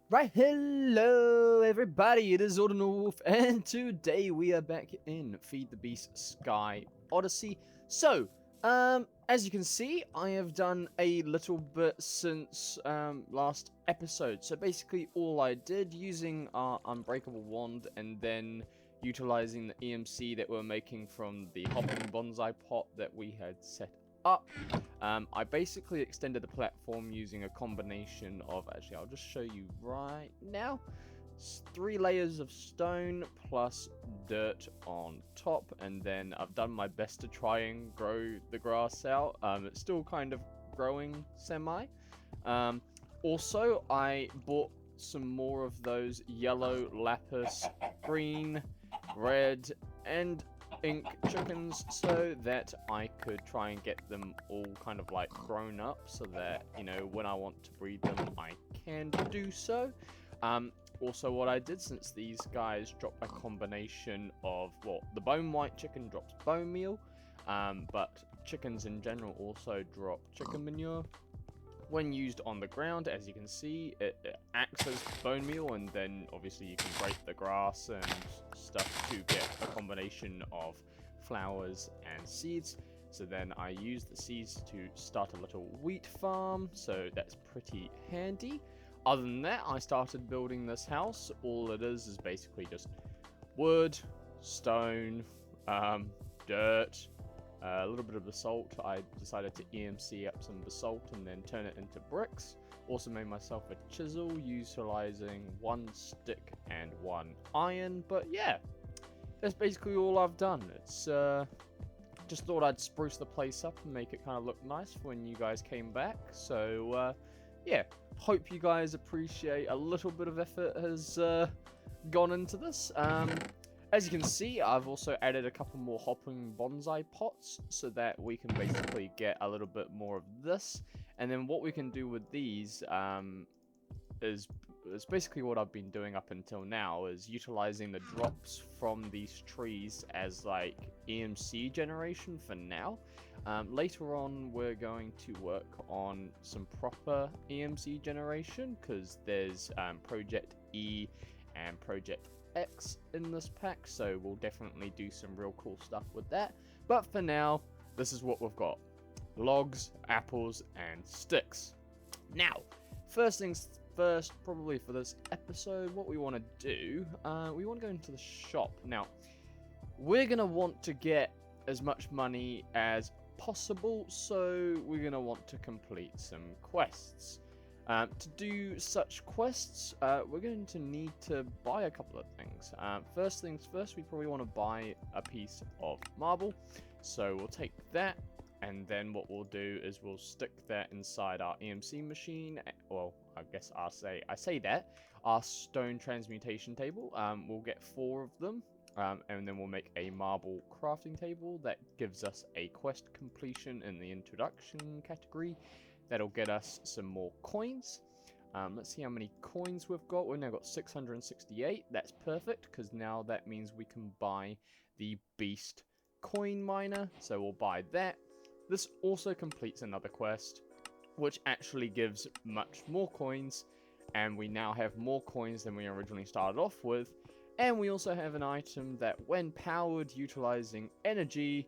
Right, hello everybody, it is Ordinal, and today we are back in Feed the Beast Sky Odyssey. So, as you can see, I have done a little bit since last episode. So basically all I did, using our Unbreakable Wand and then utilizing the EMC that we're making from the hopping bonsai pot that we had set up, I basically extended the platform using a combination of, actually I'll just show you right now, 3 layers of stone plus dirt on top, and then I've done my best to try and grow the grass out. It's still kind of growing semi. Also, I bought some more of those yellow lapis, green, red, and ink chickens so that I could try and get them all kind of like grown up so that, you know, when I want to breed them, I can do so. Also, what I did, since these guys drop a combination of, well, the bone white chicken drops bone meal, but chickens in general also drop chicken manure. When used on the ground, as you can see, it acts as bone meal, and then obviously you can break the grass and stuff to get a combination of flowers and seeds. So then I use the seeds to start a little wheat farm, so that's pretty handy. Other than that, I started building this house. All it is basically just wood, stone, dirt, a little bit of basalt. I decided to EMC up some basalt and then turn it into bricks. Also made myself a chisel utilizing 1 stick and 1 iron. But yeah, that's basically all I've done. It's just thought I'd spruce the place up and make it kind of look nice for when you guys came back. So yeah, hope you guys appreciate a little bit of effort has gone into this. As you can see, I've also added a couple more hopping bonsai pots so that we can basically get a little bit more of this. And then what we can do with these is basically what I've been doing up until now, is utilizing the drops from these trees as like EMC generation for now. Later on, we're going to work on some proper EMC generation, because there's Project E and Project X in this pack, so we'll definitely do some real cool stuff with that. But for now, this is what we've got: logs, apples, and sticks. Now, first things first, probably for this episode, what we want to do, we want to go into the shop. Now, we're going to want to get as much money as possible, so we're going to want to complete some quests. To do such quests, we're going to need to buy a couple of things. First things first, we probably want to buy a piece of marble. So we'll take that, and then what we'll do is we'll stick that inside our EMC machine. Well, I guess I say that our stone transmutation table. We'll get 4 of them, and then we'll make a marble crafting table that gives us a quest completion in the introduction category. That'll get us some more coins. Let's see how many coins we've got. We've now got 668. That's perfect, because now that means we can buy the beast coin miner. So we'll buy that. This also completes another quest, which actually gives much more coins. And we now have more coins than we originally started off with. And we also have an item that, when powered utilizing energy,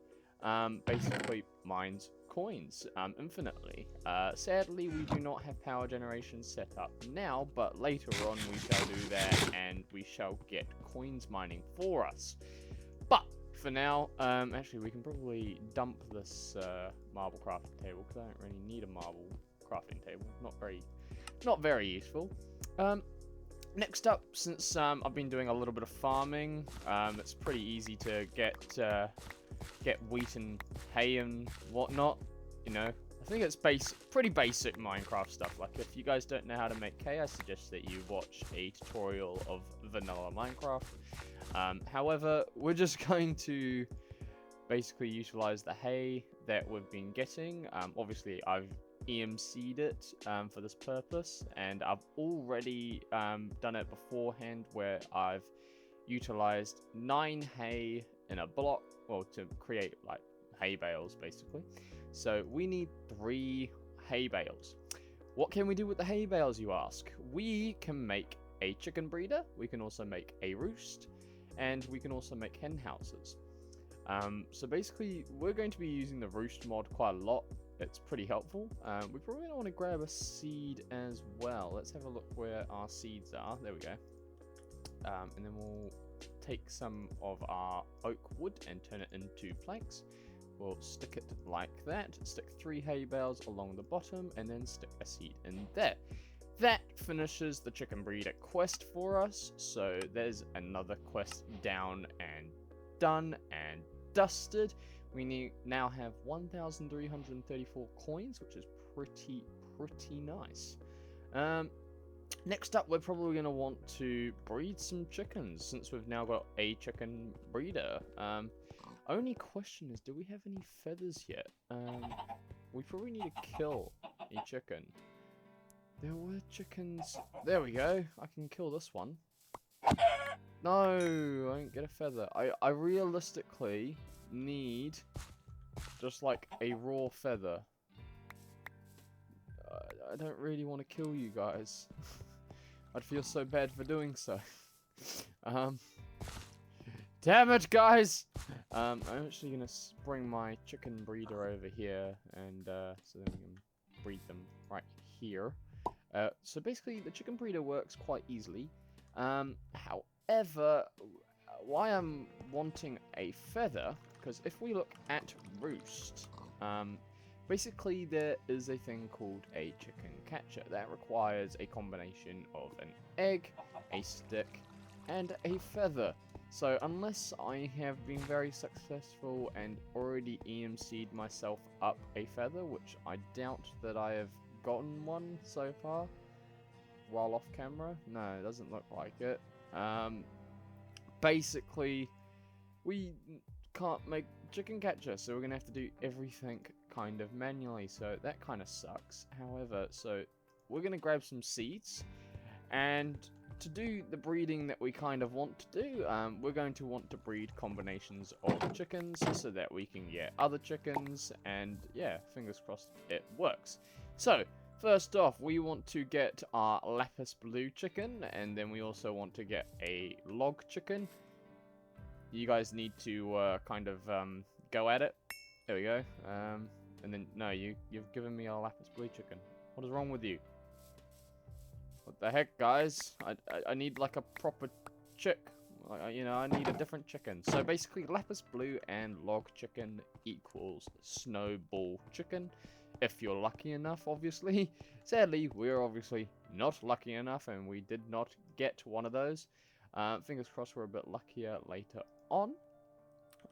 basically mines coins infinitely. Sadly, we do not have power generation set up now, but later on we shall do that, and we shall get coins mining for us. But for now, actually we can probably dump this marble crafting table, because I don't really need a marble crafting table. Not very useful. Next up, since I've been doing a little bit of farming, it's pretty easy to get wheat and hay and whatnot. You know, I think it's pretty basic Minecraft stuff. Like, if you guys don't know how to make hay, I suggest that you watch a tutorial of vanilla Minecraft. However, we're just going to basically utilize the hay that we've been getting. Obviously, I've EMC'd it for this purpose, and I've already done it beforehand, where I've utilized 9 hay in a block, well, to create like hay bales basically. So we need 3 hay bales. What can we do with the hay bales, you ask? We can make a chicken breeder, we can also make a roost, and we can also make hen houses. So basically, we're going to be using the roost mod quite a lot. It's pretty helpful. We probably don't want to grab a seed as well. Let's have a look where our seeds are. There we go. And then we'll take some of our oak wood and turn it into planks. We'll stick it like that. Stick 3 hay bales along the bottom, and then stick a seed in there. That finishes the chicken breeder quest for us. So there's another quest down and done and dusted. We now have 1,334 coins, which is pretty nice. Next up, we're probably going to want to breed some chickens, since we've now got a chicken breeder. Only question is, do we have any feathers yet? We probably need to kill a chicken. There were chickens. There we go. I can kill this one. No, I don't get a feather. I realistically need just like a raw feather. I don't really want to kill you guys. I'd feel so bad for doing so. Damn it, guys! I'm actually gonna bring my chicken breeder over here, and so then we can breed them right here. So basically, the chicken breeder works quite easily. However, why I'm wanting a feather, because if we look at roost, basically there is a thing called a chicken catcher that requires a combination of an egg, a stick, and a feather. So unless I have been very successful and already EMC'd myself up a feather, which I doubt that I have gotten one so far, while off camera, no, it doesn't look like it. Basically, we can't make chicken catcher, so we're gonna have to do everything kind of manually, so that kind of sucks. However, so we're gonna grab some seeds, and to do the breeding that we kind of want to do, we're going to want to breed combinations of chickens so that we can get other chickens, and yeah, fingers crossed it works. So first off, we want to get our lapis blue chicken, and then we also want to get a log chicken. You guys need to kind of go at it. There we go. And then, no, you've given me a lapis blue chicken. What is wrong with you? What the heck, guys? I need like a proper chick. You know, I need a different chicken. So basically, lapis blue and log chicken equals snowball chicken. If you're lucky enough, obviously. Sadly, we're obviously not lucky enough, and we did not get one of those. Fingers crossed we're a bit luckier later on.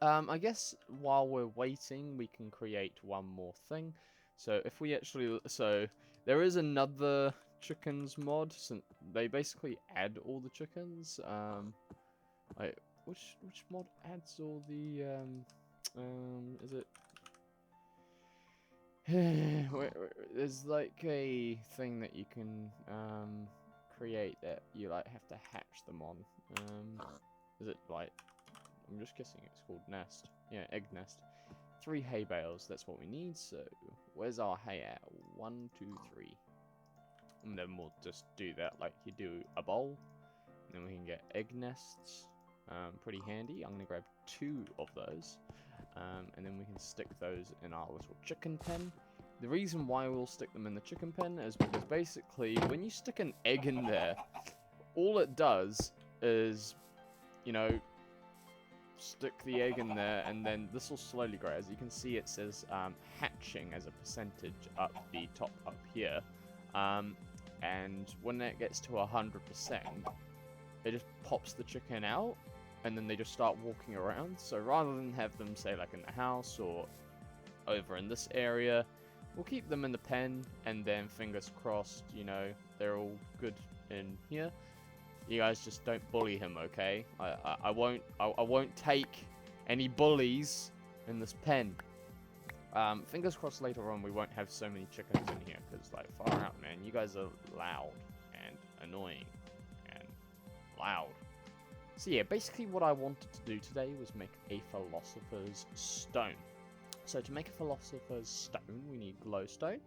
I guess while we're waiting, we can create one more thing. So if we actually... So, there is another chickens mod. So they basically add all the chickens. Like, which mod adds all the... is it... There's like a thing that you can create that you like have to hatch them on. Is it like, I'm just guessing it's called nest. Yeah, egg nest. 3 hay bales, that's what we need. So where's our hay at? 1, 2, 3. And then we'll just do that like you do a bowl. And then we can get egg nests. Pretty handy. I'm gonna grab 2 of those. And then we can stick those in our little chicken pen. The reason why we'll stick them in the chicken pen is because basically when you stick an egg in there, all it does is, you know, stick the egg in there, and then this will slowly grow. As you can see, it says hatching as a percentage up the top up here. And when it gets to 100%, it just pops the chicken out, and then they just start walking around. So rather than have them, say, like in the house or over in this area, we'll keep them in the pen, and then fingers crossed, you know, they're all good in here. You guys just don't bully him, okay? I won't take any bullies in this pen. Fingers crossed later on we won't have so many chickens in here, because, like, far out, man, you guys are loud and annoying and loud. So yeah, basically what I wanted to do today was make a Philosopher's Stone. So to make a Philosopher's Stone, we need glowstone.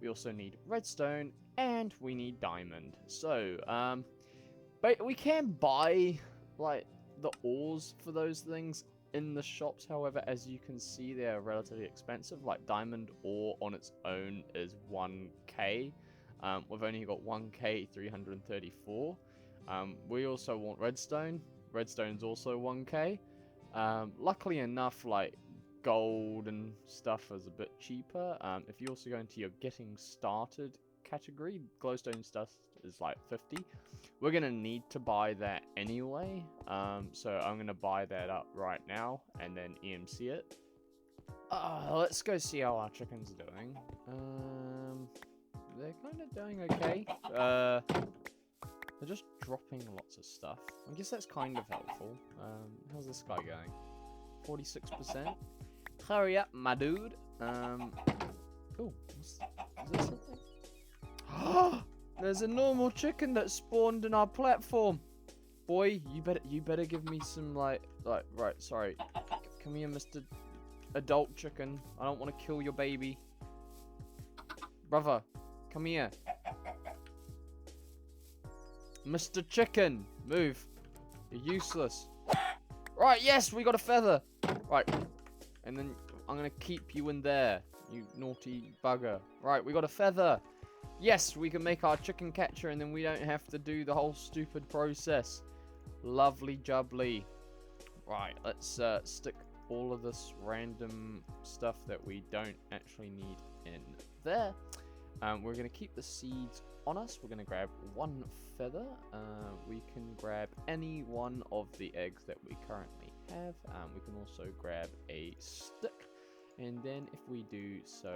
We also need redstone, and we need diamond. So, but we can buy, like, the ores for those things in the shops. However, as you can see, they're relatively expensive. Like, diamond ore on its own is 1k. We've only got 1k 334. We also want redstone. Redstone's also 1k. Luckily enough, like, gold and stuff is a bit cheaper. If you also go into your getting started category, glowstone stuff is like 50. We're gonna need to buy that anyway, so I'm gonna buy that up right now and then EMC it. Let's go see how our chickens are doing. They're kind of doing okay. They're just dropping lots of stuff. I guess that's kind of helpful. How's this guy going? 46%. Hurry up, my dude. Oh, is there something? There's a normal chicken that spawned in our platform. Boy, you better give me some right, sorry. Come here, Mr. Adult Chicken. I don't want to kill your baby. Brother, come here. Mr. Chicken, move. You're useless. Right, yes, we got a feather. Right, and then I'm gonna keep you in there, you naughty bugger. Right, we got a feather. Yes, we can make our chicken catcher, and then we don't have to do the whole stupid process. Lovely jubbly. Right, let's stick all of this random stuff that we don't actually need in there. We're going to keep the seeds on us. We're going to grab one feather. We can grab any one of the eggs that we currently have. We can also grab a stick. And then if we do so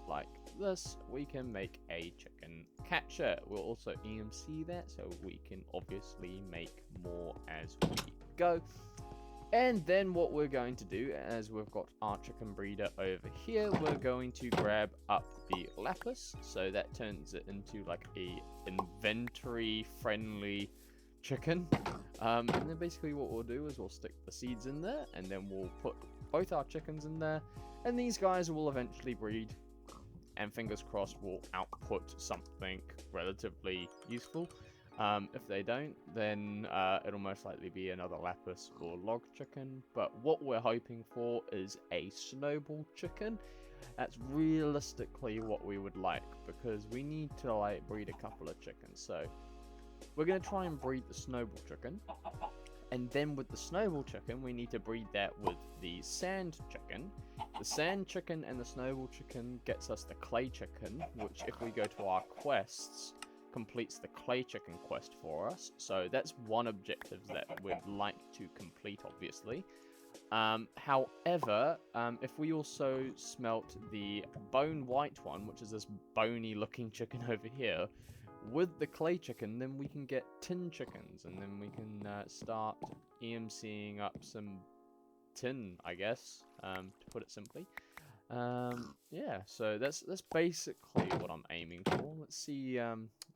like this, we can make a chicken catcher. We'll also EMC that so we can obviously make more as we go. And then what we're going to do, as we've got our chicken breeder over here, we're going to grab up the lapis, so that turns it into like a inventory friendly chicken. And then basically what we'll do is we'll stick the seeds in there, and then we'll put both our chickens in there, and these guys will eventually breed, and fingers crossed will output something relatively useful. If they don't, then it'll most likely be another lapis or log chicken. But what we're hoping for is a snowball chicken. That's realistically what we would like, because we need to like breed a couple of chickens. So we're going to try and breed the snowball chicken. And then with the snowball chicken, we need to breed that with the sand chicken. The sand chicken and the snowball chicken gets us the clay chicken, which if we go to our quests, completes the clay chicken quest for us. So that's one objective that we'd like to complete, obviously. However, if we also smelt the bone white one, which is this bony looking chicken over here, with the clay chicken, then we can get tin chickens, and then we can start EMCing up some tin, I guess, to put it simply. Yeah, so that's basically what I'm aiming for. Let's see,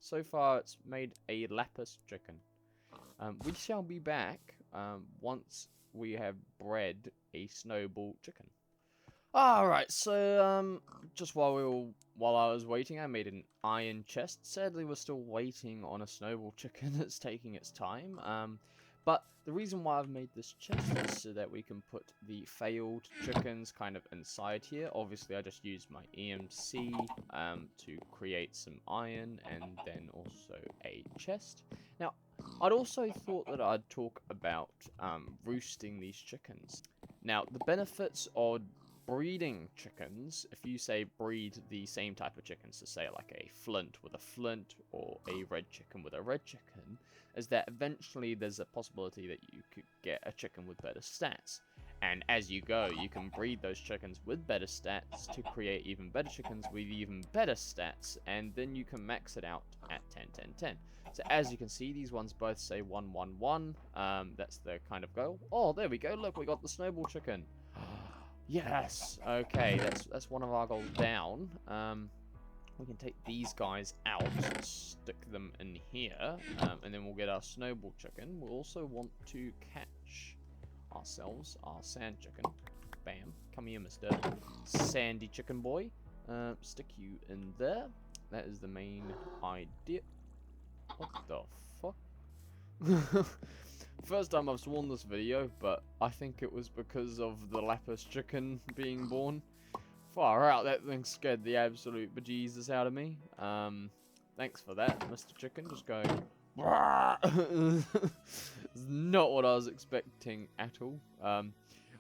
so far it's made a lapis chicken. We shall be back once we have bred a snowball chicken. Alright, so just while I was waiting, I made an iron chest. Sadly, we're still waiting on a snowball chicken that's taking its time. But the reason why I've made this chest is so that we can put the failed chickens kind of inside here. Obviously, I just used my EMC to create some iron and then also a chest. Now, I'd also thought that I'd talk about roosting these chickens. Now, the benefits of breeding chickens, if you say breed the same type of chickens, so say like a flint with a flint or a red chicken with a red chicken, is that eventually there's a possibility that you could get a chicken with better stats. And as you go, you can breed those chickens with better stats to create even better chickens with even better stats, and then you can max it out at 10, 10, 10. So as you can see, these ones both say 1, 1, 1. That's the kind of goal. Oh, there we go. Look, we got the snowball chicken. Yes. Okay, that's one of our goals down. We can take these guys out, stick them in here, and then we'll get our snowball chicken. We'll also want to catch ourselves our sand chicken. Bam. Come here, Mr. Sandy Chicken Boy. Stick you in there. That is the main idea. What the fuck? First time I've sworn this video, but I think it was because of the lapis chicken being born. Far out, that thing scared the absolute bejesus out of me. Thanks for that, Mr. Chicken. Just going. It's not what I was expecting at all.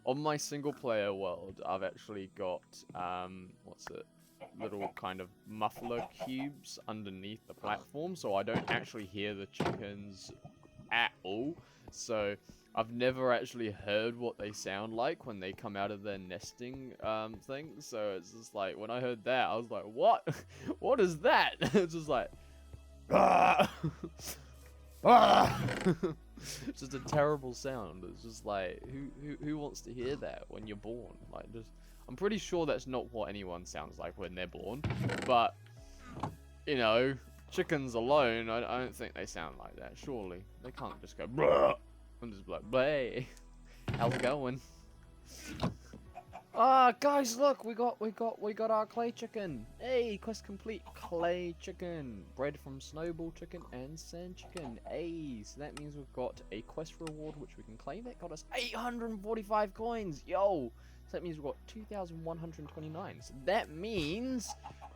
On my single player world, I've actually got, what's it? Little kind of muffler cubes underneath the platform, so I don't actually hear the chickens at all. So I've never actually heard what they sound like when they come out of their nesting thing. So it's just like, when I heard that, I was like, what? What is that? It's just like, ah! Ah! It's just a terrible sound. It's just like, who wants to hear that when you're born? Like, just, I'm pretty sure that's not what anyone sounds like when they're born. But, you know, chickens alone, I don't think they sound like that. Surely they can't just go bruh and just be like, bleh. How's it going? Ah, guys, look, we got our clay chicken. Hey, quest complete. Clay chicken, bred from snowball chicken and sand chicken. Hey, so that means we've got a quest reward which we can claim. That got us 845 coins. Yo, so that means we've got 2,129. So that means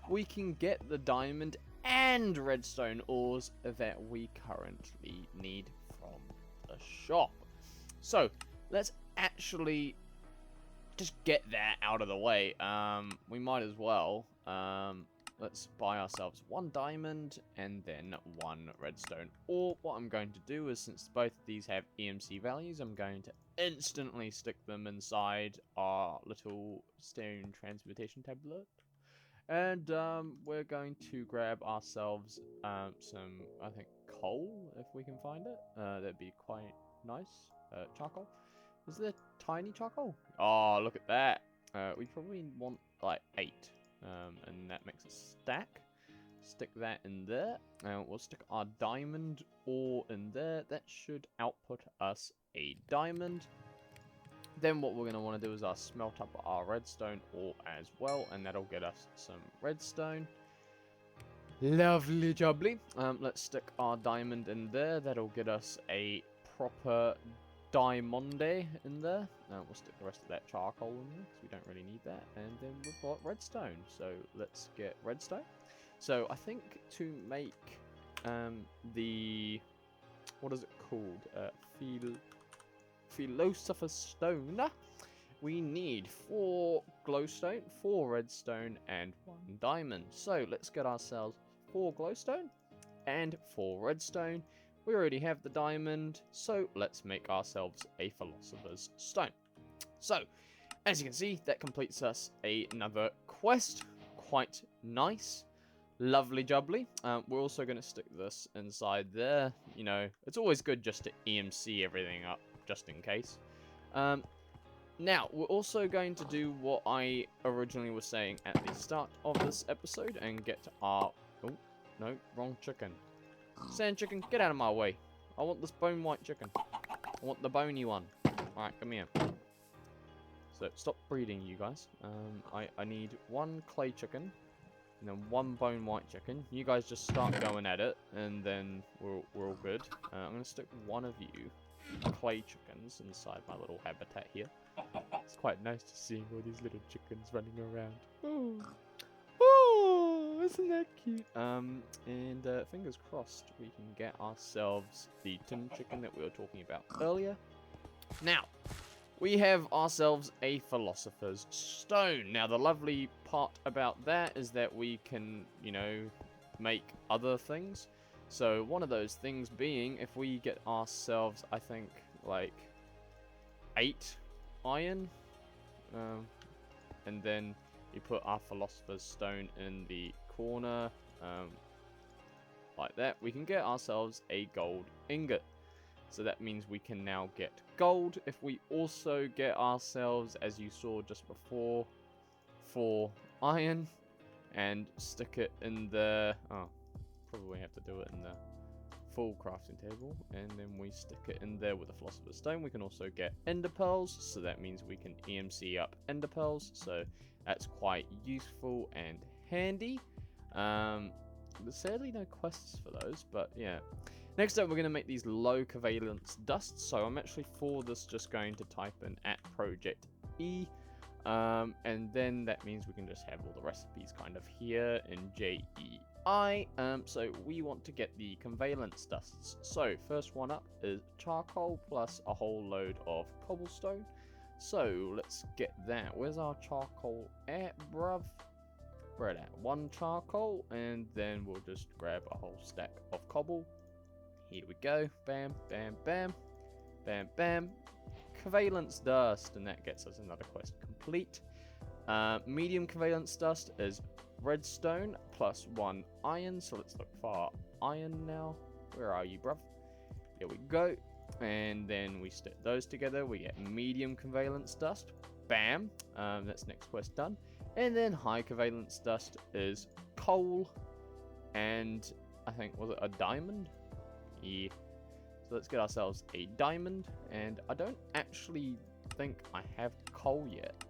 we can get the diamond and redstone ores that we currently need from the shop. So let's actually just get that out of the way. We might as well. Let's buy ourselves 1 diamond and then 1 redstone. Or what I'm going to do is, since both of these have EMC values, I'm going to instantly stick them inside our little stone transportation tablet. And we're going to grab ourselves some, I think, coal, if we can find it. That'd be quite nice. Charcoal. Is there tiny charcoal? Oh, look at that. We probably want like 8. And that makes a stack. Stick that in there. We'll stick our diamond ore in there. That should output us a diamond. Then what we're going to want to do is smelt up our redstone ore as well. And that'll get us some redstone. Lovely jubbly. Let's stick our diamond in there. That'll get us a proper diamond in there. We'll stick the rest of that charcoal in there because we don't really need that. And then we've got redstone. So let's get redstone. So I think to make the, what is it called? Philosopher stone, we need 4 glowstone, 4 redstone, and 1 diamond. So let's get ourselves 4 glowstone and 4 redstone. We already have the diamond, so let's make ourselves a Philosopher's Stone. So, as you can see, that completes us another quest. Quite nice. Lovely jubbly. We're also going to stick this inside there. You know, it's always good just to EMC everything up, just in case. Now, we're also going to do what I originally was saying at the start of this episode and get our... Oh, no, wrong chicken. Sand chicken, get out of my way. I want this bone white chicken. I want the bony one. Alright, come here. So, stop breeding, you guys. I need 1 clay chicken. And then 1 bone white chicken. You guys just start going at it. And then we're all good. I'm going to stick 1 of you clay chickens inside my little habitat here. It's quite nice to see all these little chickens running around. Oh. Oh, isn't that cute? And fingers crossed we can get ourselves the tin chicken that we were talking about earlier. Now, we have ourselves a Philosopher's Stone. Now, the lovely part about that is that we can, you know, make other things. So, one of those things being, if we get ourselves, I think, like, 8 iron, and then we put our Philosopher's Stone in the corner, like that. We can get ourselves a gold ingot. So that means we can now get gold. If we also get ourselves, as you saw just before, 4 iron, and stick it in the... Oh, probably have to do it in the full crafting table, and then we stick it in there with the Philosopher's Stone. We can also get ender pearls, so that means we can EMC up ender pearls, so that's quite useful and handy. There's sadly no quests for those, but yeah. Next up, we're going to make these low conveyance dusts. So I'm actually for this just going to type in @project E. And then that means we can just have all the recipes kind of here in JEI. So we want to get the conveyance dusts. So first one up is charcoal plus a whole load of cobblestone. So let's get that. Where's our charcoal at, bruv? We're at 1 charcoal, and then we'll just grab a whole stack of cobble. Here we go. Bam, bam, bam. Bam, bam. Conveyance dust, and that gets us another quest complete. Medium conveyance dust is redstone plus 1 iron. So let's look for our iron now. Where are you, bruv? Here we go. And then we stick those together. We get medium conveyance dust. Bam. That's next quest done. And then high conveyance dust is coal. And I think, was it a diamond? Yeah. So let's get ourselves a diamond. And I don't actually think I have coal yet.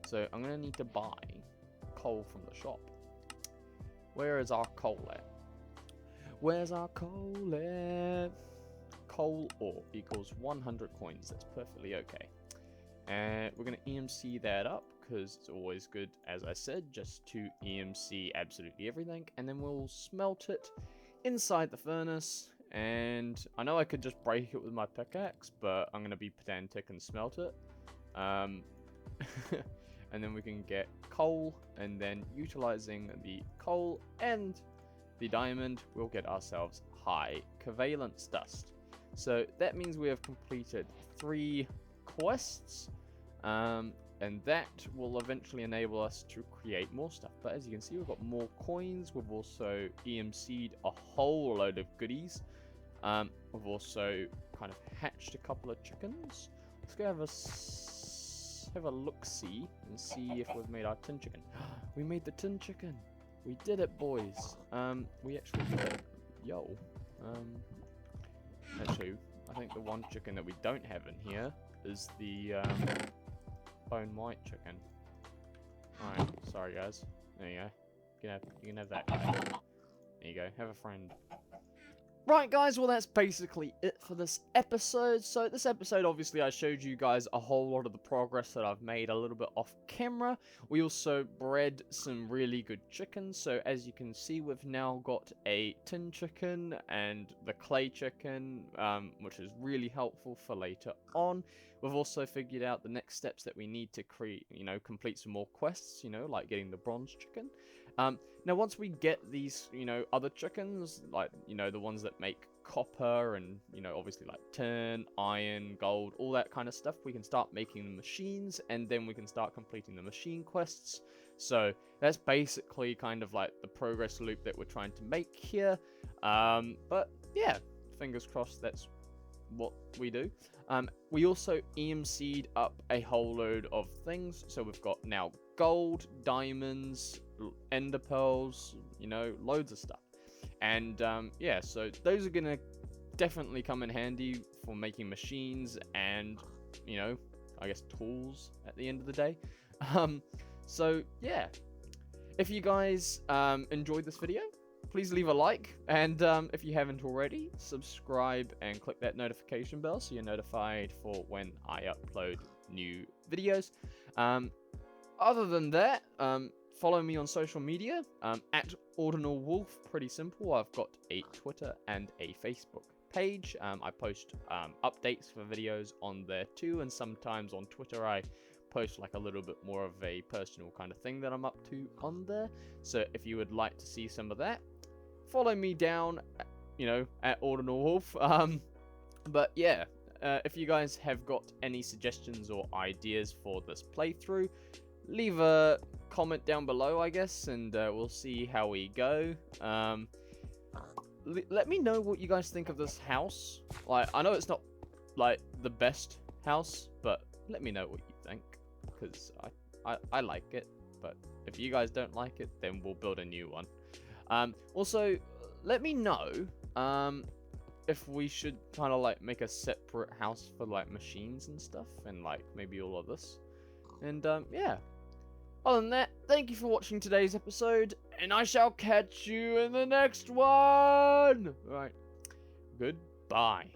So I'm going to need to buy coal from the shop. Where is our coal at? Where's our coal at? Coal ore equals 100 coins. That's perfectly okay. And we're going to EMC that up because it's always good, as I said, just to EMC absolutely everything. And then we'll smelt it inside the furnace. And I know I could just break it with my pickaxe, but I'm going to be pedantic and smelt it. And then we can get coal, and then utilizing the coal and the diamond, we'll get ourselves high conveyance dust. So that means we have completed 3 quests, and that will eventually enable us to create more stuff. But as you can see, we've got more coins. We've also EMC'd a whole load of goodies. We've also kind of hatched a couple of chickens. Let's go have a look-see and see if we've made our tin chicken. We made the tin chicken. We did it, boys. We actually did it. Yo. Actually, I think the one chicken that we don't have in here is the bone white chicken. Alright, sorry guys. There you go. You can have that guy. There you go. Have a friend. Right, guys, well, that's basically it for this episode. So this episode, obviously, I showed you guys a whole lot of the progress that I've made a little bit off camera. We also bred some really good chickens. So as you can see, we've now got a tin chicken and the clay chicken, which is really helpful for later on. We've also figured out the next steps that we need to create, complete some more quests, like getting the bronze chicken. Now, once we get these, other chickens, like, the ones that make copper and, obviously like tin, iron, gold, all that kind of stuff, we can start making the machines, and then we can start completing the machine quests. So that's basically kind of like the progress loop that we're trying to make here. But yeah, fingers crossed that's what we do. We also EMC'd up a whole load of things. So we've got now gold, diamonds, ender pearls, loads of stuff. And yeah, so those are gonna definitely come in handy for making machines and, I guess tools at the end of the day. So yeah, if you guys enjoyed this video, please leave a like, and if you haven't already, subscribe and click that notification bell so you're notified for when I upload new videos. Other than that, follow me on social media, at Ordinal Wolf, pretty simple. I've got a Twitter and a Facebook page. I post updates for videos on there too, and sometimes on Twitter I post like a little bit more of a personal kind of thing that I'm up to on there. So if you would like to see some of that, follow me down, at Ordinal Wolf. But yeah, if you guys have got any suggestions or ideas for this playthrough, leave a comment down below, I guess, and we'll see how we go. Let me know what you guys think of this house. Like, I know it's not like the best house, but let me know what you think, because I like it. But if you guys don't like it, then we'll build a new one. Also, let me know if we should kind of like make a separate house for like machines and stuff, and like maybe all of this. And yeah. Other than that, thank you for watching today's episode, and I shall catch you in the next one. Alright, goodbye.